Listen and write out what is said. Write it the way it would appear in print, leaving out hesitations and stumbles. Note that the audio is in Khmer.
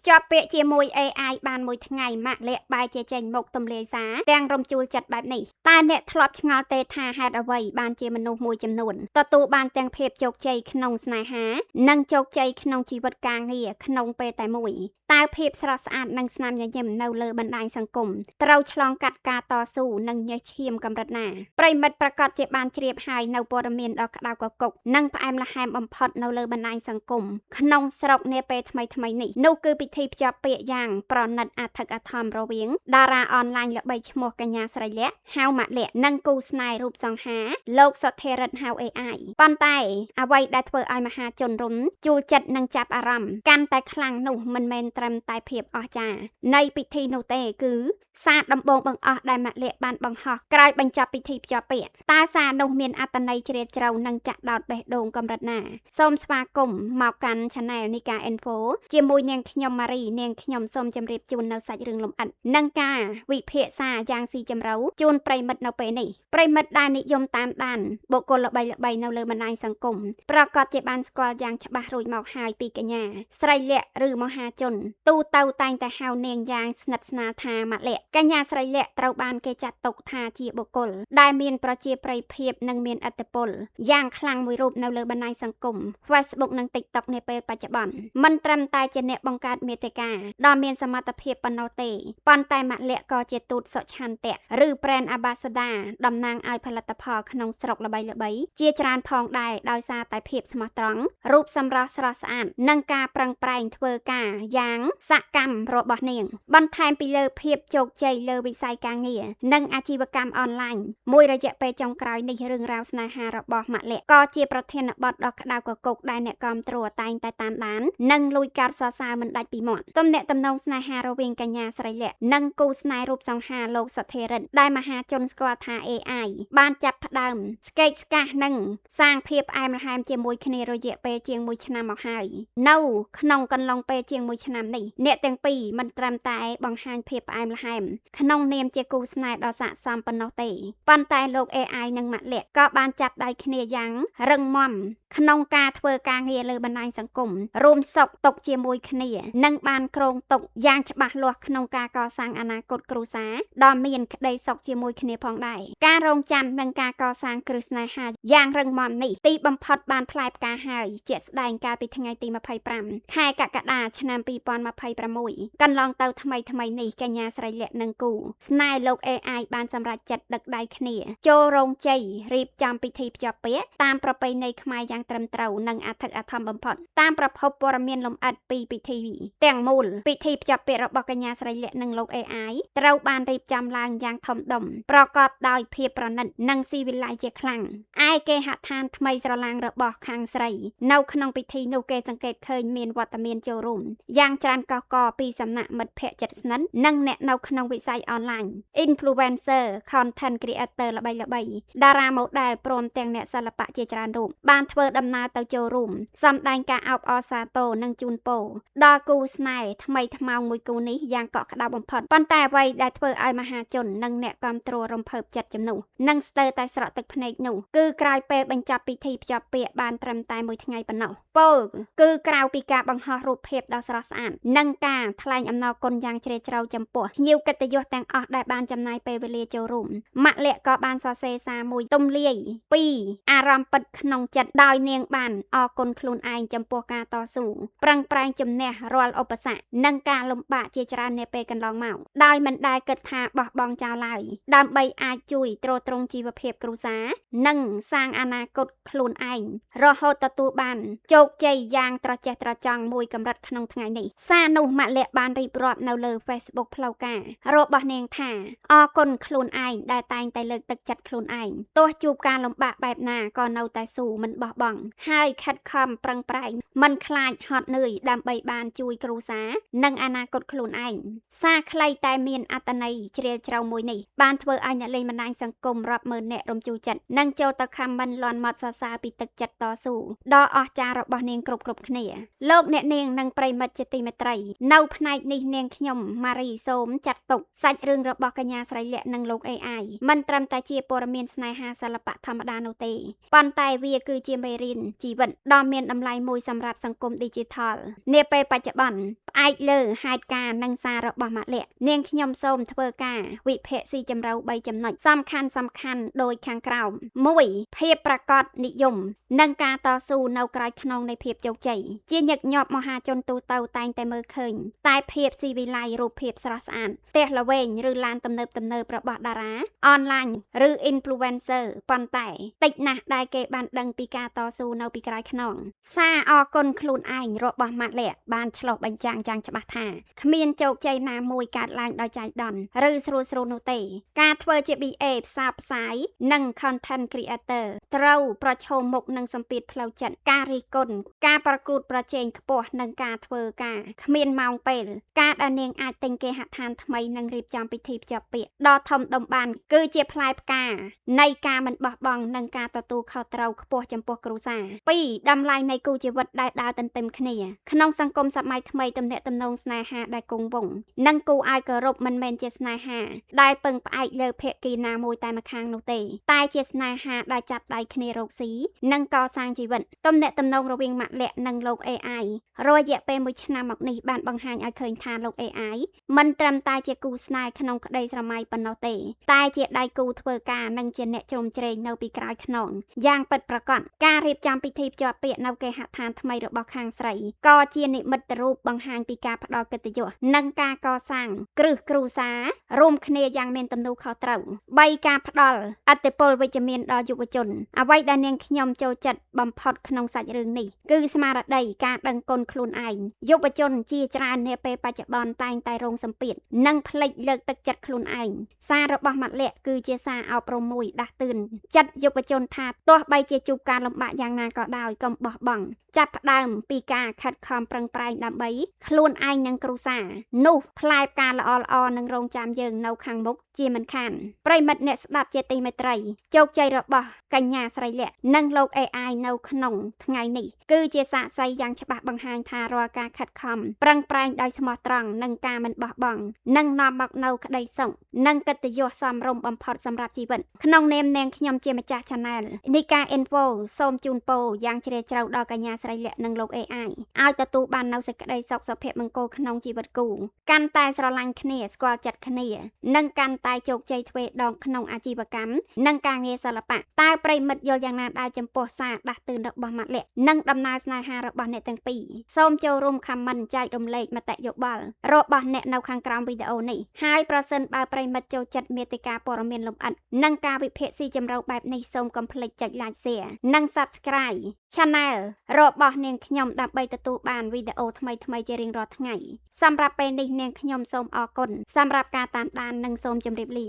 ភ្ជាប់ពាក្យជាមួយ AI បានមួយថ្ងៃម៉ាក់លាក់បាយជាចេញមុខទម្លាយសារទាំងរំជួលចិត្តបែបនេះតែអ្នកធ្លាប់ឆ្ងល់ទេថាហេតុអ្វីបានជាមនុស្សមួយចំនួនទទួលបានទាំងភាពជោគជ័យក្នុងស្នេហានិងជោគជ័យក្នុងជីវិតការងារក្នុងពេលតែមួយតើភាពស្រស់ស្អាតនិងស្នាមញញឹមនៅលើបណ្ដាញសង្គមត្រូវឆ្លងកាត់ការតស៊ូនិងញើសឈាមកម្រិតណាប្រិមិត្តប្រកាសជាបានជ្រាបហើយនៅព័ត៌មានដ៏ក្តៅកគុកនិងផ្អែមល្ហែមបំផុតនៅលើបណ្ដាញសង្គមក្នុងស្រុកនាពេលថ្មីនេះនោះគឺពិធីភ្ជាប់ពាក្យយ៉ាងប្រណិតអធិកអធមរវាងតារាអនឡាញល្បីឈ្មោះកញ្ញាស្រីលក្ខហៅម៉ាក់លក្ខនិងគូស្នេហ៍រូបសង្ហាលោកសុធិរិទ្ធហៅ AI ប៉ុន្តែអ្វីដែលធ្វើឲ្យមហាជនរំជួលចិត្តនិងចាប់អារម្មណ៍កាន់តែខ្លាំងនោះមិនមែនត្រឹមតែភាពអស្ចារ្យនៃពិធីនោះទេគឺសារដំបងបង្អស់ដែលម៉ាក់លក្ខបានបង្ហោះក្រោយបញ្ចប់ពិធីភ្ជាប់ពាក្យតើសារនោះមានអត្ថន័យជ្រាលជ្រៅនិងចាក់ដោតបេះដូងកម្រិតណាសូមស្វាគមន៍មកកាន់ Channel Nika Info ជាមួយនាងខ្ញុំម៉ារីនាងខ្ញុំសូមជម្រាបជូននៅសាច់រឿងលម្អិតនិងការវិភាគសារយ៉ាងស៊ីជម្រៅជូនប្រិមិត្តនៅពេលនេះប្រិមិត្តដែលនិយមតាមដានបុគ្គលល្បីៗនៅលើបណ្ដាញសង្គមប្រកាសជាបានស្គាល់យ៉ាងច្បាស់រួចមកហើយពីកញ្ញាស្រីលក្ខឬមហាជនទូទៅតែងតែហៅនាងយ៉ាងស្និទ្ធស្នាលថាម៉ាក់លក្ខកញ្ញាស្រីលក្ខត្រូវបានគេចាត់ទុកថាជាបុគ្គលដែលមានប្រជាប្រិយភាពនិងមានឥទ្ធិពលយ៉ាងខ្លាំងមួយរូបនៅលើបណ្ដាញសង្គម Facebook និង TikTok នាពេលបច្ចុប្បន្នមិនត្រឹមតែជាអ្នកបង្កើតមាតិកាដ៏មានសមត្ថភាពប៉ុណ្ណោះទេប៉ុន្តែម៉ាក់លក្ខក៏ជាទូតសុឆន្ទៈឬ Brand Ambassador តំណាងឲ្យផលិតផលក្នុងស្រុកល្បីៗជាច្រើនផងដែរដោយសារតែភាពស្មោះត្រង់រូបសម្រស់ស្រស់ស្អាតនិងការប្រឹងប្រែងធ្វើការយ៉ាងសកម្មរបស់នាងបន្ថែមពីលើភាពជោគជ័យលើវិស័យការងារនិងអាជីវកម្មអនឡាញមួយរយៈពេលចុងក្រោយនេះរឿងរ៉ាវស្នេហារបស់ម៉ាក់លក្ខក៏ជាប្រធានបទដ៏ក្តៅកគុកដែលអ្នកគាំទ្រតែងតែតាមដាននិងលួចកាត់សរសើរមិនដាច់ពីមាត់ទំនាក់ទំនងស្នេហារវាងកញ្ញាស្រីលក្ខនិងគូស្នេហ៍រូបសង្ហាលោកសុធិរិទ្ធដែលមហាជនស្គាល់ថា AI បានចាប់ផ្ដើមស្កេកស្កាស់និងសាងភាពផ្អែមល្ហែមជាមួយគ្នារយៈពេលជាង1ឆ្នាំមកហើយនៅក្នុងកន្លងពេលជាង1ឆ្នាំនេះអ្នកទាំងពីរមិនត្រឹមតែបង្ហាញភាពផ្អែមល្ហែមក្នុងនាមជាគូស្នេហ៍ដ៏ស័ក្តិសមប៉ុណ្ណោះទេប៉ុន្តែលោក AI និងម៉ាក់លក្ខក៏បានចាប់ដៃគ្នាយ៉ាងរឹងមាំក្នុងការធ្វើការងារលើបណ្ដាញសង្គមរួមសុខទុក្ខជាមួយគ្នានិងបានគ្រោងទុកយ៉ាងច្បាស់លាស់ក្នុងការកសាងអនាគតគ្រួសារដ៏មានក្តីសុខជាមួយគ្នាផងដែរការរងចាំនិងការកសាងគ្រឹះស្នេហាយ៉ាងរឹងមាំនេះទីបំផុតបានផ្លែផ្កាហើយជាក់ស្ដែងកាលពីថ្ងៃទី25ខែកក្កដាឆ្នាំ2026កន្លងទៅថ្មីនេះកញ្ញាស្រីលក្ខនិងគូស្នេហ៍លោក AI បានសម្រេចចិត្តដឹកដៃគ្នាចូលរោងជ័យរៀបចំពិធីភ្ជាប់ពាក្យតាមប្រពៃណីខ្មែរយ៉ាងត្រឹមត្រូវនិងអធិកអធមបំផុតតាមប្រភពព័ត៌មានលម្អិតពីពិធីទាំងមូលពិធីភ្ជាប់ពាក្យរបស់កញ្ញាស្រីលក្ខនិងលោក AI ត្រូវបានរៀបចំឡើងយ៉ាងធំដុំប្រកបដោយភាពប្រណិតនិងស៊ីវិល័យជាខ្លាំងឯគេហដ្ឋានថ្មីស្រឡាងរបស់ខាងស្រីនៅក្នុងពិធីនោះគេសង្កេតឃើញមានវត្តមានចូលរួមយ៉ាងច្រើនកកកពីសំណាក់មិត្តភ័ក្តិជិតស្និទ្ធនិងអ្នកនៅក្នុងវិស័យអនឡាញ Influencer Content Creator ល្បីៗតារាម៉ូដែលព្រមទាំងអ្នកសិល្បៈជាច្រើនរូបបានធ្វើដំណើរទៅចូលរួមសម្ដែងការអបអរសាទរនិងជូនពរដល់គូស្នេហ៍ថ្មីថ្មោងមួយគូនេះយ៉ាងកក់ក្ដៅបំផុតប៉ុន្តែអ្វីដែលធ្វើឲ្យមហាជននិងអ្នកគាំទ្ររំភើបចិត្តជំនួសនិងស្ទើរតែស្រក់ទឹកភ្នែកនោះគឺក្រោយពេលបញ្ចប់ពិធីភ្ជាប់ពាក្យបានត្រឹមតែ1ថ្ងៃប៉ុណ្ណោះពោលគឺក្រៅពីការបង្ហោះរូបភាពដ៏ស្រស់ស្អាតនិងការថ្លែងអំណរគុណយ៉ាងជ្រាលជ្រៅចំពោះភ្ញៀវកិត្តិយសទាំងអស់ដែលបានចំណាយពេលវេលាចូលរួមម៉ាក់លក្ខក៏បានសរសេរសារមួយទំលាយពីអារម្មណ៍ពិតក្នុងចិត្តដោយនាងបានអរគុណខ្លួនឯងចំពោះការតស៊ូប្រឹងប្រែងជំនះរាល់ឧបសគ្គនិងការលំបាកជាច្រើននាពេលកន្លងមកដោយមិនដែលគិតថាបោះបង់ចោលឡើយដើម្បីអាចជួយទ្រទ្រង់ជីវភាពគ្រួសារនិងសាងអនាគតខ្លួនឯងរហូតទទួលបានជោគជ័យយ៉ាងត្រចះត្រចង់មួយកម្រិតក្នុងថ្ងៃនេះសារនោះម៉ាក់លក្ខបានរៀបរាប់នៅលើ Facebook ផ្លូវការរបស់នាងថាអរគុណខ្លួនឯងដែលតែងតែលើកទឹកចិត្តខ្លួនឯងទោះជួបការលំបាកបែបណាក៏នៅតែស៊ូមិនបោះបង់ហើយខិតខំប្រឹងប្រែងមិនខ្លាចហត់នឿយដើម្បីបានជួយគ្រួសារនិងអនាគតខ្លួនឯងសារខ្លីតែមានអត្ថន័យជ្រាលជ្រៅមួយនេះបានធ្វើឲ្យអ្នកលេងបណ្ដាញសង្គមរាប់ម៉ឺនអ្នករំជួលចិត្តនិងចូលទៅខមមិនលន់មាត់សរសើរពីទឹកចិត្តតស៊ូដ៏អស្ចារ្យរបស់នាងគ្រប់គ្នាលោកអ្នកនាងនិងប្រិមិត្តជាទីមេត្រីនៅផ្នែកនេះនាងខ្ញុំម៉ារីសូមចាត់ទុក ទុកសាច់រឿងរបស់កញ្ញាស្រីលក្ខនិងលោក AI មិនត្រឹមតែជាព័ត៌មានស្នេហាសិល្បៈធម្មតានោះទេប៉ុន្តែវាគឺជាមេរៀនជីវិតដ៏មានតម្លៃមួយសម្រាប់សង្គម Digital នាពេលបច្ចុប្បន្នផ្អែកលើហេតុការណ៍និងសាររបស់ម៉ាក់លក្ខនាងខ្ញុំសូមធ្វើការវិភាគស៊ីជម្រៅ3ចំណុចសំខាន់ដូចខាងក្រោម 1. ភាពប្រាកដនិយមនិងការតស៊ូនៅក្រោយខ្នងនៃភាពជោគជ័យជាញឹកញាប់មហាជនទូទៅតែងតែមើលឃើញតែភាពស៊ីវិល័យរូបភាពស្រស់ស្អាតផ្ទះល្វែងឬឡានទំនើបរបស់តារាអនឡាញឬ influencer ប៉ុន្តែតិចណាស់ដែលគេបានដឹងពីការតស៊ូនៅពីក្រោយខ្នងសារអរគុណខ្លួនឯងរបស់ម៉ាក់លក្ខបានឆ្លុះបញ្ចាំងយ៉ាងច្បាស់ថាគ្មានជោគជ័យណាមួយកើតឡើងដោយចៃដន្យឬស្រួលនោះទេការធ្វើជា BA ផ្សព្វផ្សាយនិង content creator ត្រូវប្រឈមមុខនឹងសម្ពាធផ្លូវចិត្តការរិះគន់ការប្រកួតប្រជែងខ្ពស់និងការធ្វើការគ្មានម៉ោងពេលការដែលនាងអាចទិញគេហដ្ឋានថ្មីនិងរៀបចំពិធីភ្ជាប់ពាក្យដ៏ធំដុំបានគឺជាផ្លែផ្កានៃការមិនបោះបង់និងការទទួលខុសត្រូវខ្ពស់ចំពោះគ្រួសារ 2. តម្លៃនៃគូជីវិតដែលដើរទន្ទឹមគ្នាក្នុងសង្គមសម័យថ្មីទំនាក់ទំនងស្នេហាដែលគង់វង្សនិងគូឲ្យគោរពមិនមែនជាស្នេហាដែលពឹងផ្អែកលើភាគីណាមួយតែម្ខាងនោះទេតែជាស្នេហាដែលចាប់ដៃគ្នារកស៊ីនិងកសាងជីវិតទំនាក់ទំនងរវាងម៉ាក់លក្ខនិងលោក AI រយៈពេល1ឆ្នាំមកនេះបានបង្ហាញឲ្យឃើញថាលោក AI មិនត្រឹមតែជាគូស្នេហ៍ក្នុងក្តីស្រមៃប៉ុណ្ណោះទេតែជាដៃគូធ្វើការនិងជាអ្នកជ្រោមជ្រែងនៅពីក្រោយខ្នងយ៉ាងពិតប្រាកដការរៀបចំពិធីភ្ជាប់ពាក្យនៅគេហដ្ឋានថ្មីរបស់ខាងស្រីក៏ជានិមិត្តរូបបង្ហាញពីការផ្ដល់កិត្តិយសនិងការកសាងគ្រឹះគ្រួសាររួមគ្នាយ៉ាងមានទំនួលខុសត្រូវ 3. ការផ្ដល់ឥទ្ធិពលវិជ្ជមានដល់យុវជនអ្វីដែលនាងខ្ញុំចូលចិត្តបំផុតក្នុងសាច់រឿងនេះគឺស្មារតីការដឹងគុណខ្លួនឯងយុវជនជាច្រើននាពេលបច្ចុប្បន្នតែងតែរងសម្ពាធនិងភ្លេចលើកទឹកចិត្តខ្លួនឯងសាររបស់ម៉ាក់លក្ខគឺជាសារអប់រំមួយដាស់តឿនចិត្តយុវជនថាទោះបីជាជួបការលំបាកយ៉ាងណាក៏ដោយកុំបោះបង់ចាប់ផ្ដើមពីការខិតខំប្រឹងប្រែងដើម្បីខ្លួនឯងនិងគ្រួសារនោះផ្លែផ្កាល្អនឹងរងចាំយើងនៅខាងមុខជាមិនខានប្រិមិត្តអ្នកស្ដាប់ជាទីមេត្រីជោគជ័យរបស់កញ្ញាស្រីលក្ខនិងលោក AI នៅក្នុងថ្ងៃនេះគឺជាសាក្សីយ៉ាងច្បាស់បង្ហាញថារាល់ការខិតខំប្រឹងប្រែងដោយស្មោះត្រង់និងការមិនបោះបង់នឹងនាំមកនូវក្តីសុខនិងកិត្តិយសសមរម្យបំផុតសម្រាប់ជីវិតក្នុងនាមនាងខ្ញុំជាម្ចាស់ Channel នីកា Info សូមជូនពរយ៉ាងជ្រាលជ្រៅដល់កញ្ញាស្រីលក្ខនិងលោក AI ឲ្យទទួលបាននូវសេចក្តីសុខសុភមង្គលក្នុងជីវិតគូកាន់តែស្រឡាញ់គ្នាស្គាល់ចិត្តគ្នានិងកាន់តែជោគជ័យទ្វេដងក្នុងអាជីវកម្មនិងការងារសិល្បៈតើប្រិមិត្តយល់យ៉ាងណាដែរចំពោះសារដាស់តឿនរបស់ម៉ាក់លក្ខនិងដំណើរស្នេហារបស់អ្នកទាំងពីរសូមចូលរួម comment ចែករំលែកមតិយោបល់របស់អ្នកនៅខាងក្រោមវីដេអូនេះហើយប្រសិនបើប្រិមិត្តចូលចិត្តមាតិកាព័ត៌មានលម្អិតនិងការវិភាគស៊ីជម្រៅបែបនេះសូមកុំភ្លេចចុច like share និង subscribe Channel របស់នាងខ្ញុំដើម្បីទទួលបានវីដេអូថ្មីជារៀងរាល់ថ្ងៃសម្រាប់ពេលនេះនាងខ្ញុំសូមអរគុណសម្រាប់ការតាមដាននិងសូមជម្រាបលា